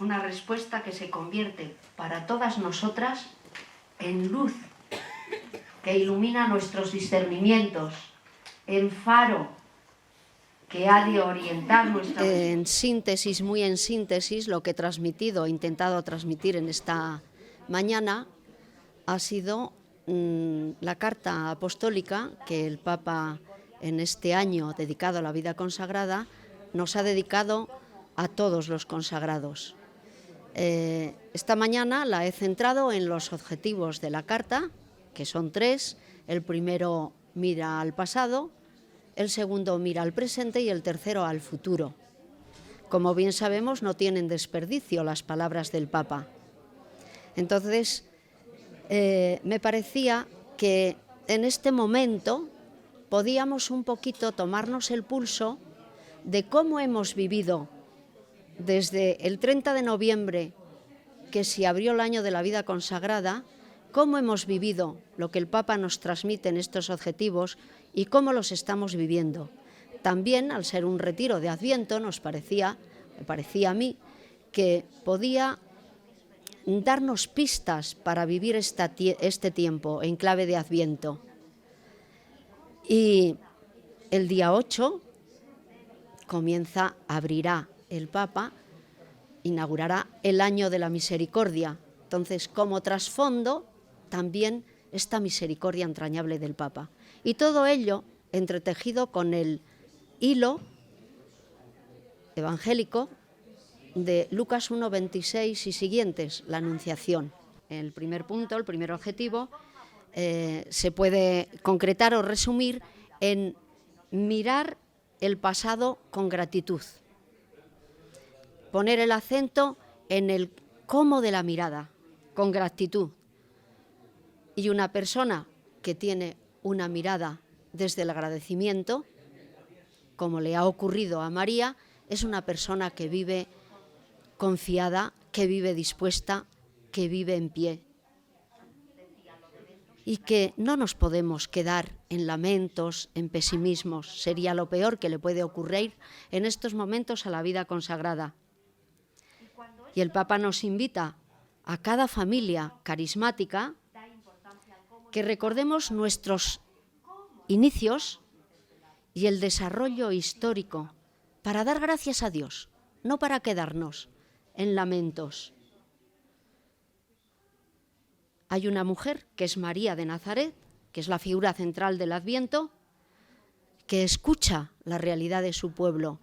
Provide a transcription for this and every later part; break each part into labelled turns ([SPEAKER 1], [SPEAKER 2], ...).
[SPEAKER 1] una respuesta que se convierte para todas nosotras en luz, que ilumina nuestros discernimientos, en faro que ha de orientar nuestra...
[SPEAKER 2] En síntesis, muy en síntesis, lo que he intentado transmitir en esta mañana ha sido la carta apostólica que el Papa en este año dedicado a la vida consagrada nos ha dedicado a todos los consagrados. Esta mañana la he centrado en los objetivos de la carta, que son 3. El primero mira al pasado, el segundo mira al presente y el tercero al futuro. Como bien sabemos, no tienen desperdicio las palabras del Papa. Entonces, me parecía que en este momento podíamos un poquito tomarnos el pulso de cómo hemos vivido desde el 30 de noviembre, que se abrió el año de la vida consagrada, cómo hemos vivido lo que el Papa nos transmite en estos objetivos y cómo los estamos viviendo. También, al ser un retiro de Adviento, me parecía a mí, que podía darnos pistas para vivir este tiempo en clave de Adviento. Y el día 8 abrirá el Papa, inaugurará el año de la misericordia. Entonces, como trasfondo, también esta misericordia entrañable del Papa. Y todo ello entretejido con el hilo evangélico de Lucas 1:26 y siguientes, la Anunciación. El primer punto, el primer objetivo, se puede concretar o resumir en mirar el pasado con gratitud. Poner el acento en el cómo de la mirada, con gratitud. Y una persona que tiene una mirada desde el agradecimiento, como le ha ocurrido a María, es una persona que vive confiada, que vive dispuesta, que vive en pie. Y que no nos podemos quedar en lamentos, en pesimismos. Sería lo peor que le puede ocurrir en estos momentos a la vida consagrada. Y el Papa nos invita a cada familia carismática que recordemos nuestros inicios y el desarrollo histórico para dar gracias a Dios, no para quedarnos en lamentos. Hay una mujer que es María de Nazaret, que es la figura central del Adviento, que escucha la realidad de su pueblo,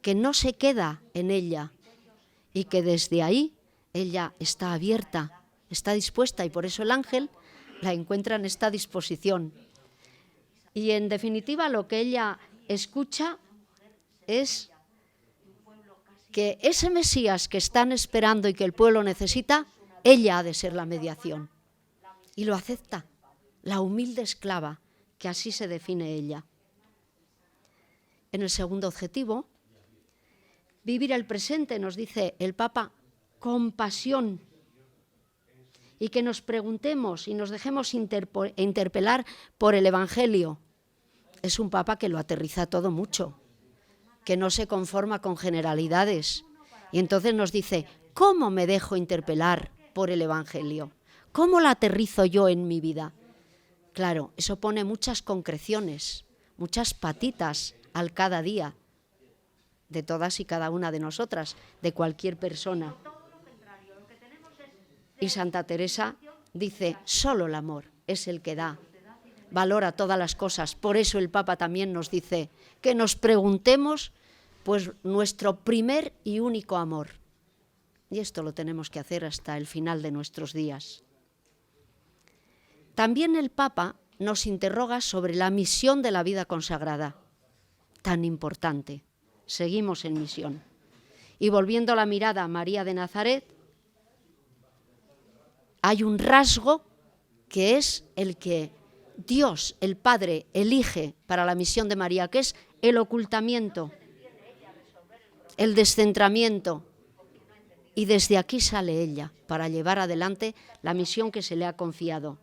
[SPEAKER 2] que no se queda en ella y que desde ahí ella está abierta, está dispuesta, y por eso el ángel la encuentra en esta disposición. Y en definitiva lo que ella escucha es que ese Mesías que están esperando y que el pueblo necesita, ella ha de ser la mediación. Y lo acepta, la humilde esclava, que así se define ella. En el segundo objetivo, vivir el presente, nos dice el Papa, con pasión. Y que nos preguntemos y nos dejemos interpelar por el Evangelio. Es un Papa que lo aterriza todo mucho, que no se conforma con generalidades. Y entonces nos dice, ¿cómo me dejo interpelar por el Evangelio? ¿Cómo la aterrizo yo en mi vida? Claro, eso pone muchas concreciones, muchas patitas al cada día de todas y cada una de nosotras, de cualquier persona. Y Santa Teresa dice, solo el amor es el que da valor a todas las cosas. Por eso el Papa también nos dice que nos preguntemos pues nuestro primer y único amor. Y esto lo tenemos que hacer hasta el final de nuestros días. También el Papa nos interroga sobre la misión de la vida consagrada, tan importante. Seguimos en misión. Y volviendo la mirada a María de Nazaret, hay un rasgo que es el que Dios, el Padre, elige para la misión de María, que es el ocultamiento, el descentramiento. Y desde aquí sale ella para llevar adelante la misión que se le ha confiado.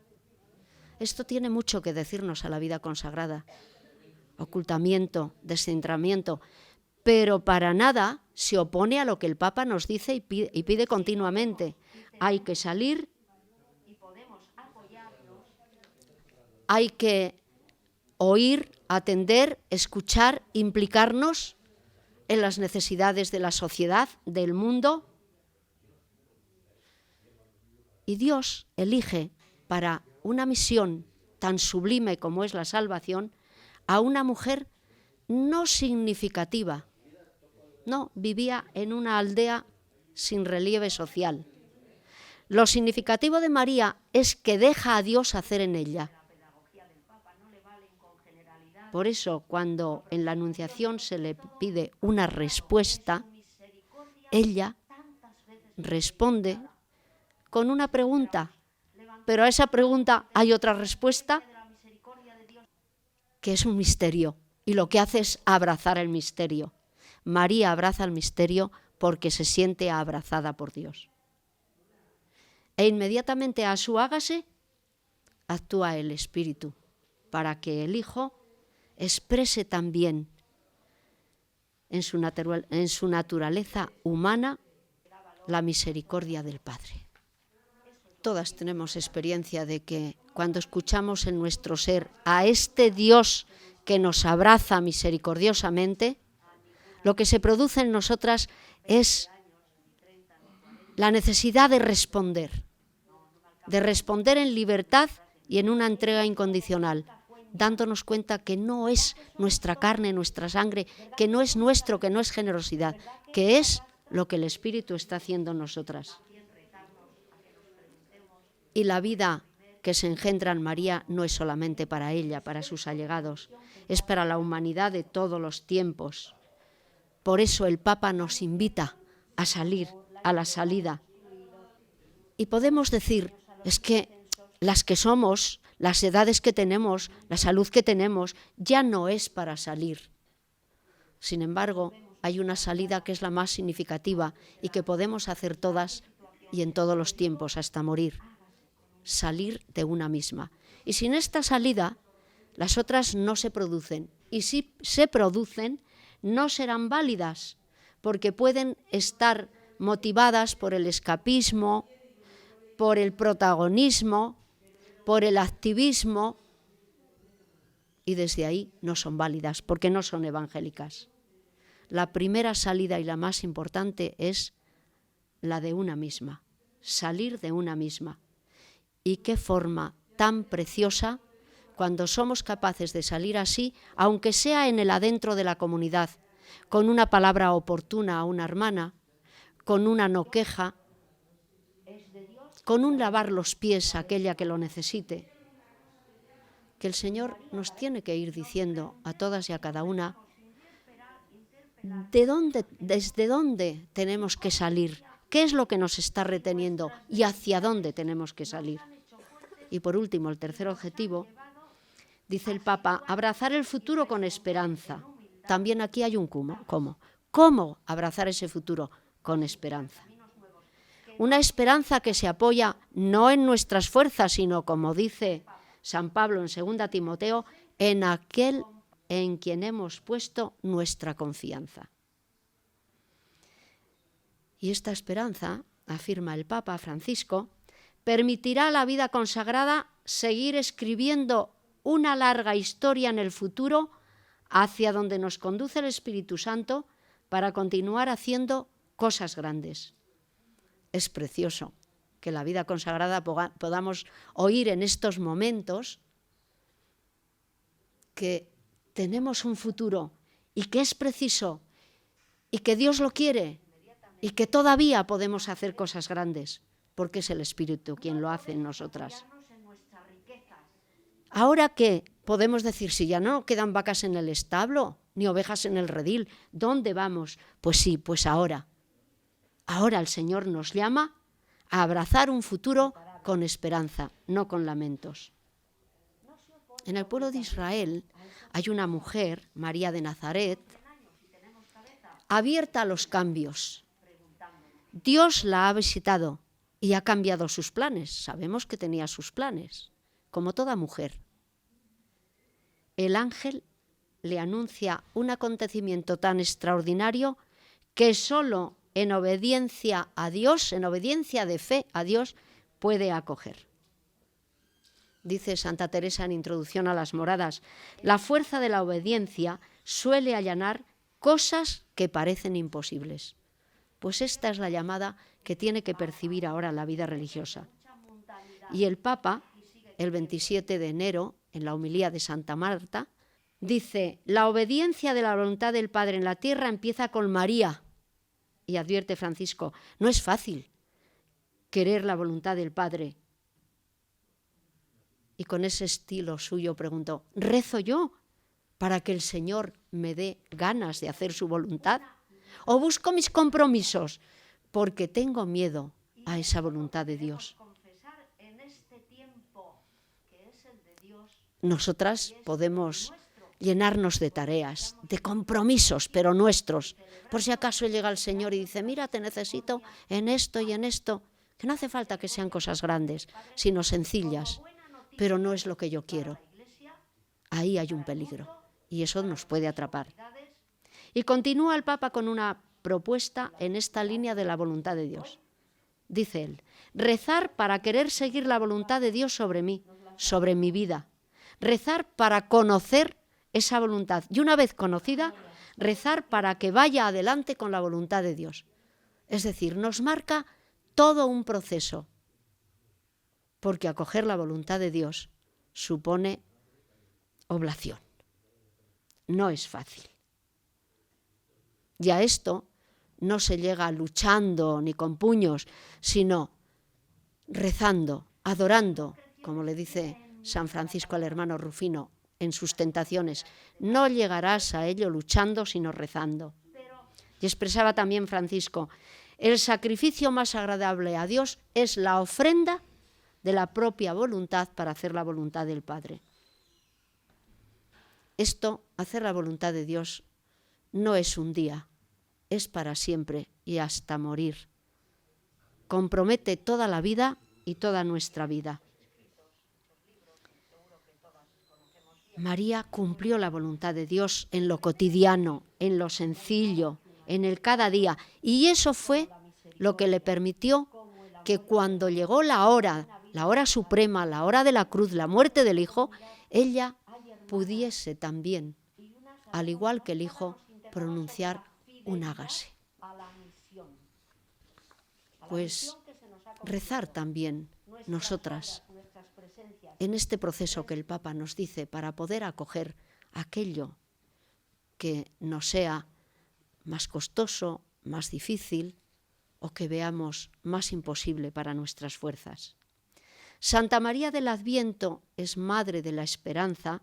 [SPEAKER 2] Esto tiene mucho que decirnos a la vida consagrada. Ocultamiento, descentramiento, pero para nada se opone a lo que el Papa nos dice y pide continuamente. Hay que salir, hay que oír, atender, escuchar, implicarnos en las necesidades de la sociedad, del mundo. Y Dios elige para una misión tan sublime como es la salvación a una mujer no significativa. No, vivía en una aldea sin relieve social. Lo significativo de María es que deja a Dios hacer en ella. Por eso, cuando en la Anunciación se le pide una respuesta, ella responde con una pregunta, pero a esa pregunta hay otra respuesta que es un misterio, y lo que hace es abrazar el misterio. María abraza el misterio porque se siente abrazada por Dios. E inmediatamente a su hágase actúa el Espíritu para que el Hijo exprese también en su naturaleza humana la misericordia del Padre. Todas tenemos experiencia de que cuando escuchamos en nuestro ser a este Dios que nos abraza misericordiosamente, lo que se produce en nosotras es la necesidad de responder en libertad y en una entrega incondicional, dándonos cuenta que no es nuestra carne, nuestra sangre, que no es nuestro, que no es generosidad, que es lo que el Espíritu está haciendo en nosotras. Y la vida que se engendra en María no es solamente para ella, para sus allegados, es para la humanidad de todos los tiempos. Por eso el Papa nos invita a salir, a la salida. Y podemos decir, es que las que somos, las edades que tenemos, la salud que tenemos, ya no es para salir. Sin embargo, hay una salida que es la más significativa y que podemos hacer todas y en todos los tiempos hasta morir. Salir de una misma. Y sin esta salida, las otras no se producen. Y si se producen, no serán válidas, porque pueden estar motivadas por el escapismo, por el protagonismo, por el activismo, y desde ahí no son válidas, porque no son evangélicas. La primera salida y la más importante es la de una misma, salir de una misma. Y qué forma tan preciosa cuando somos capaces de salir así, aunque sea en el adentro de la comunidad, con una palabra oportuna a una hermana, con una no queja, con un lavar los pies a aquella que lo necesite. Que el Señor nos tiene que ir diciendo a todas y a cada una desde dónde tenemos que salir, qué es lo que nos está reteniendo y hacia dónde tenemos que salir. Y por último, el tercer objetivo, dice el Papa, abrazar el futuro con esperanza. También aquí hay un cómo. ¿Cómo abrazar ese futuro? Con esperanza. Una esperanza que se apoya no en nuestras fuerzas, sino, como dice San Pablo en 2 Timoteo, en aquel en quien hemos puesto nuestra confianza. Y esta esperanza, afirma el Papa Francisco, permitirá a la vida consagrada seguir escribiendo una larga historia en el futuro hacia donde nos conduce el Espíritu Santo para continuar haciendo cosas grandes. Es precioso que la vida consagrada podamos oír en estos momentos que tenemos un futuro y que es preciso y que Dios lo quiere y que todavía podemos hacer cosas grandes, porque es el Espíritu quien lo hace en nosotras. Ahora que podemos decir, si ya no quedan vacas en el establo, ni ovejas en el redil, ¿dónde vamos? Pues sí, pues ahora. Ahora el Señor nos llama a abrazar un futuro con esperanza, no con lamentos. En el pueblo de Israel hay una mujer, María de Nazaret, abierta a los cambios. Dios la ha visitado y ha cambiado sus planes. Sabemos que tenía sus planes, como toda mujer. El ángel le anuncia un acontecimiento tan extraordinario que solo en obediencia a Dios, en obediencia de fe a Dios, puede acoger. Dice Santa Teresa en Introducción a las Moradas, la fuerza de la obediencia suele allanar cosas que parecen imposibles. Pues esta es la llamada que tiene que percibir ahora la vida religiosa. Y el Papa, el 27 de enero, en la homilía de Santa Marta, dice, la obediencia de la voluntad del Padre en la tierra empieza con María. Y advierte Francisco, no es fácil querer la voluntad del Padre. Y con ese estilo suyo preguntó, ¿rezo yo para que el Señor me dé ganas de hacer su voluntad? ¿O busco mis compromisos porque tengo miedo a esa voluntad de Dios? Nosotras podemos llenarnos de tareas, de compromisos, pero nuestros. Por si acaso llega el Señor y dice, mira, te necesito en esto y en esto, que no hace falta que sean cosas grandes, sino sencillas, pero no es lo que yo quiero. Ahí hay un peligro y eso nos puede atrapar. Y continúa el Papa con una propuesta en esta línea de la voluntad de Dios. Dice él, rezar para querer seguir la voluntad de Dios sobre mí, sobre mi vida. Rezar para conocer esa voluntad y una vez conocida, rezar para que vaya adelante con la voluntad de Dios. Es decir, nos marca todo un proceso, porque acoger la voluntad de Dios supone oblación. No es fácil. Y a esto no se llega luchando ni con puños, sino rezando, adorando, como le dice San Francisco al hermano Rufino en sus tentaciones. No llegarás a ello luchando, sino rezando. Y expresaba también Francisco, el sacrificio más agradable a Dios es la ofrenda de la propia voluntad para hacer la voluntad del Padre. Esto, hacer la voluntad de Dios, no es un día, es para siempre y hasta morir. Compromete toda la vida y toda nuestra vida. María cumplió la voluntad de Dios en lo cotidiano, en lo sencillo, en el cada día. Y eso fue lo que le permitió que cuando llegó la hora suprema, la hora de la cruz, la muerte del Hijo, ella pudiese también, al igual que el Hijo, pronunciar un hágase. Pues rezar también nosotras en este proceso que el Papa nos dice para poder acoger aquello que nos sea más costoso, más difícil o que veamos más imposible para nuestras fuerzas. Santa María del Adviento es madre de la esperanza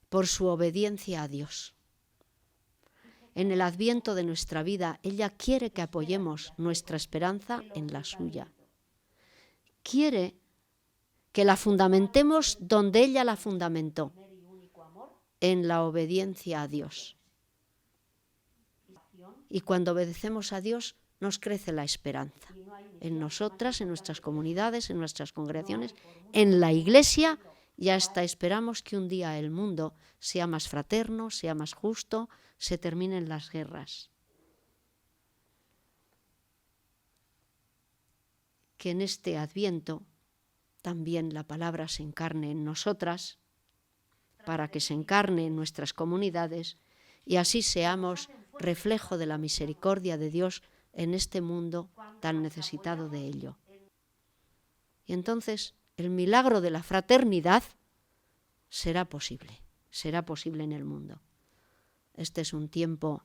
[SPEAKER 2] por su obediencia a Dios. En el Adviento de nuestra vida, ella quiere que apoyemos nuestra esperanza en la suya. Quiere que la fundamentemos donde ella la fundamentó, en la obediencia a Dios. Y cuando obedecemos a Dios, nos crece la esperanza. En nosotras, en nuestras comunidades, en nuestras congregaciones, en la Iglesia, y hasta esperamos que un día el mundo sea más fraterno, sea más justo, se terminen las guerras. Que en este Adviento también la palabra se encarne en nosotras, para que se encarne en nuestras comunidades y así seamos reflejo de la misericordia de Dios en este mundo tan necesitado de ello. Y entonces el milagro de la fraternidad será posible en el mundo. Este es un tiempo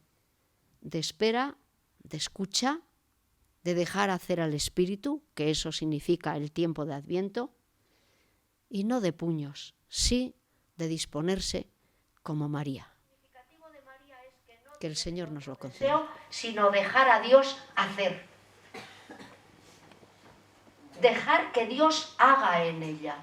[SPEAKER 2] de espera, de escucha, de dejar hacer al Espíritu, que eso significa el tiempo de Adviento, y no de puños, sí de disponerse como María. Que el Señor nos lo conceda.
[SPEAKER 1] Sino dejar a Dios hacer. Dejar que Dios haga en ella.